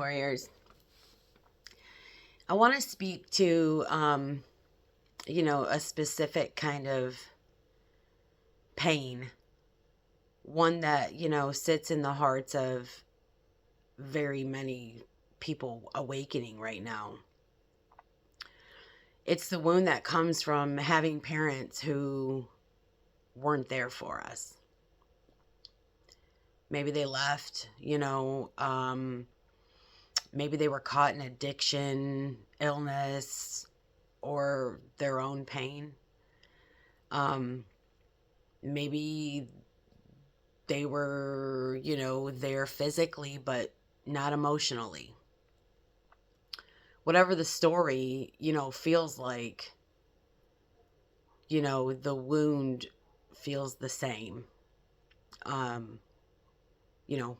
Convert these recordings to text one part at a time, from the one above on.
Warriors. I want to speak to, a specific kind of pain, one that, sits in the hearts of very many people awakening right now. It's the wound that comes from having parents who weren't there for us. Maybe they left, maybe they were caught in addiction, illness, or their own pain. Maybe they were, there physically, but not emotionally. Whatever the story, feels like, the wound feels the same.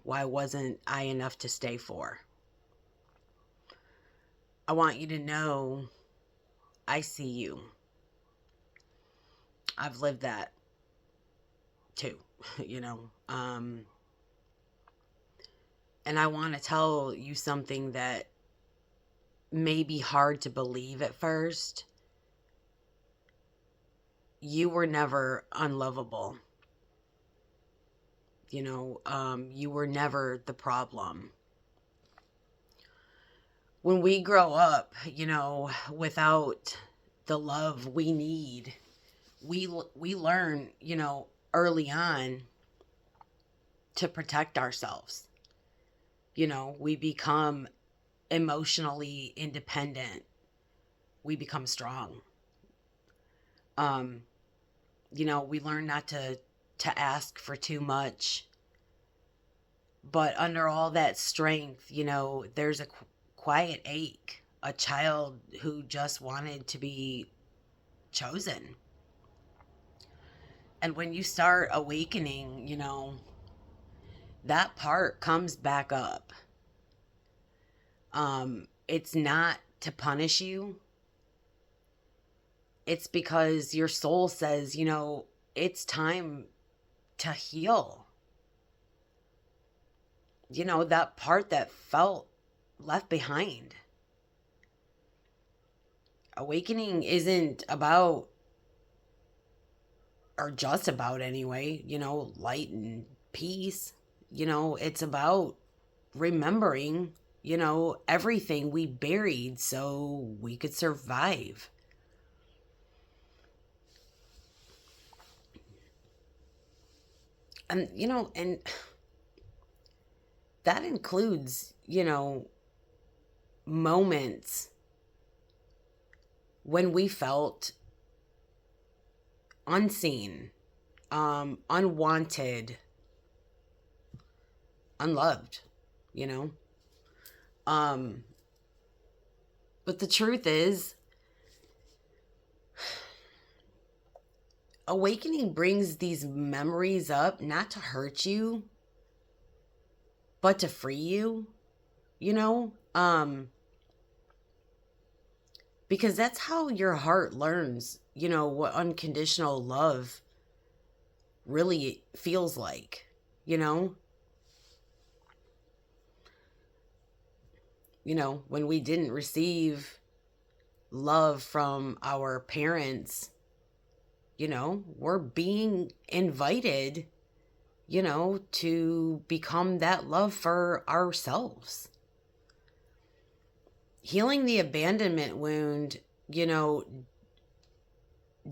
Why wasn't I enough to stay for? I want you to know I see you. I've lived that too, and I want to tell you something that may be hard to believe at first. You were never unlovable. You were never the problem. When we grow up, without the love we need, we learn, early on to protect ourselves. We become emotionally independent. We become strong. We learn not to ask for too much. But under all that strength, there's a quiet ache, a child who just wanted to be chosen. And when you start awakening, that part comes back up. It's not to punish you. It's because your soul says, it's time to heal. That part that felt left behind. Awakening isn't about, or just about anyway, light and peace. It's about remembering, everything we buried so we could survive. And, and that includes, moments when we felt unseen, unwanted, unloved, But the truth is, awakening brings these memories up not to hurt you, but to free you, because that's how your heart learns, what unconditional love really feels like, when we didn't receive love from our parents, we're being invited, to become that love for ourselves. Healing the abandonment wound,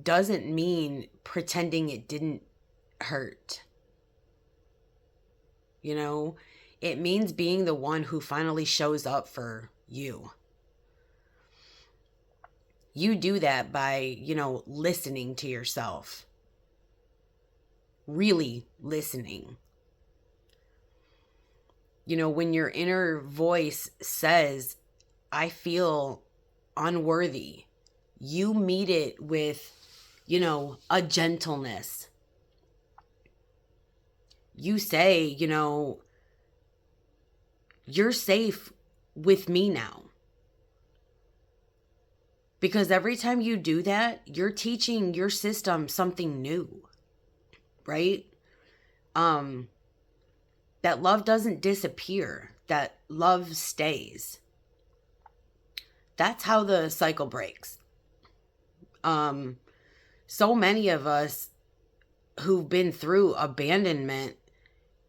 doesn't mean pretending it didn't hurt. It means being the one who finally shows up for you. You do that by, listening to yourself. Really listening. When your inner voice says, I feel unworthy, you meet it with, a gentleness. You say, you're safe with me now. Because every time you do that, you're teaching your system something new, right? That love doesn't disappear. that love stays. That's how the cycle breaks. So many of us who've been through abandonment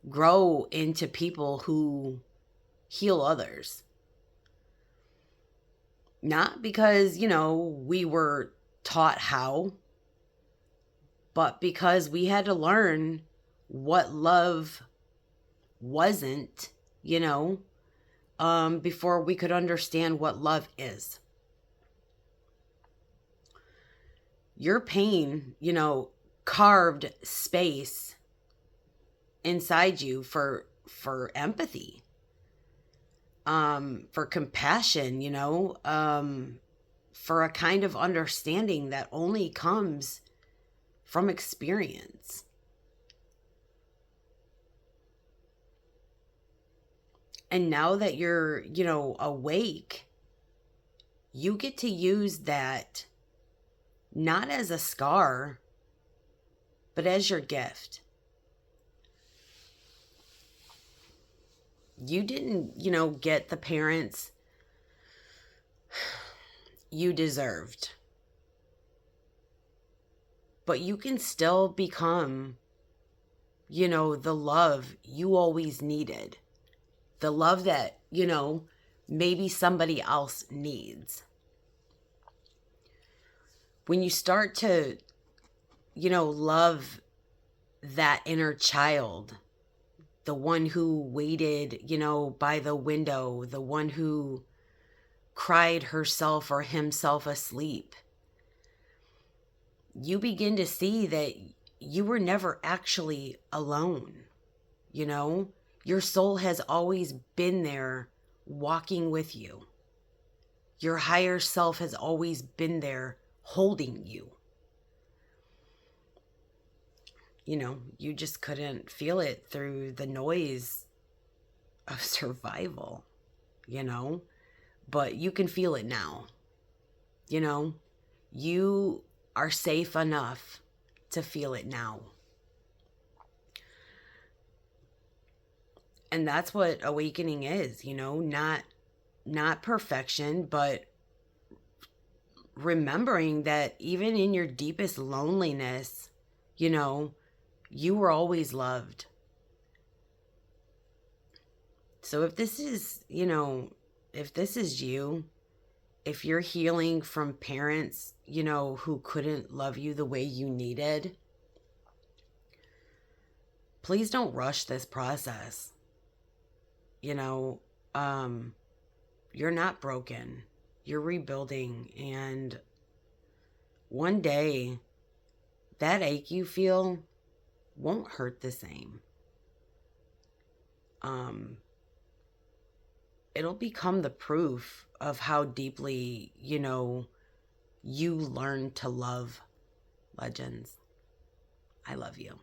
grow into people who heal others. Not because, we were taught how, but because we had to learn what love wasn't, before we could understand what love is. Your pain, carved space inside you for empathy, for compassion, for a kind of understanding that only comes from experience. And now that you're, awake, you get to use that not as a scar, but as your gift. You didn't, get the parents you deserved. But you can still become, the love you always needed. The love that, maybe somebody else needs. When you start to, love that inner child, the one who waited, by the window, the one who cried herself or himself asleep, you begin to see that you were never actually alone. Your soul has always been there walking with you. Your higher self has always been there holding you. You just couldn't feel it through the noise of survival, but you can feel it now. You are safe enough to feel it now. And that's what awakening is, not perfection, but remembering that even in your deepest loneliness, you were always loved. So if this is, you, if you're healing from parents, who couldn't love you the way you needed, please don't rush this process. You're not broken. You're rebuilding. And one day, that ache you feel won't hurt the same. It'll become the proof of how deeply, you learn to love legends. I love you.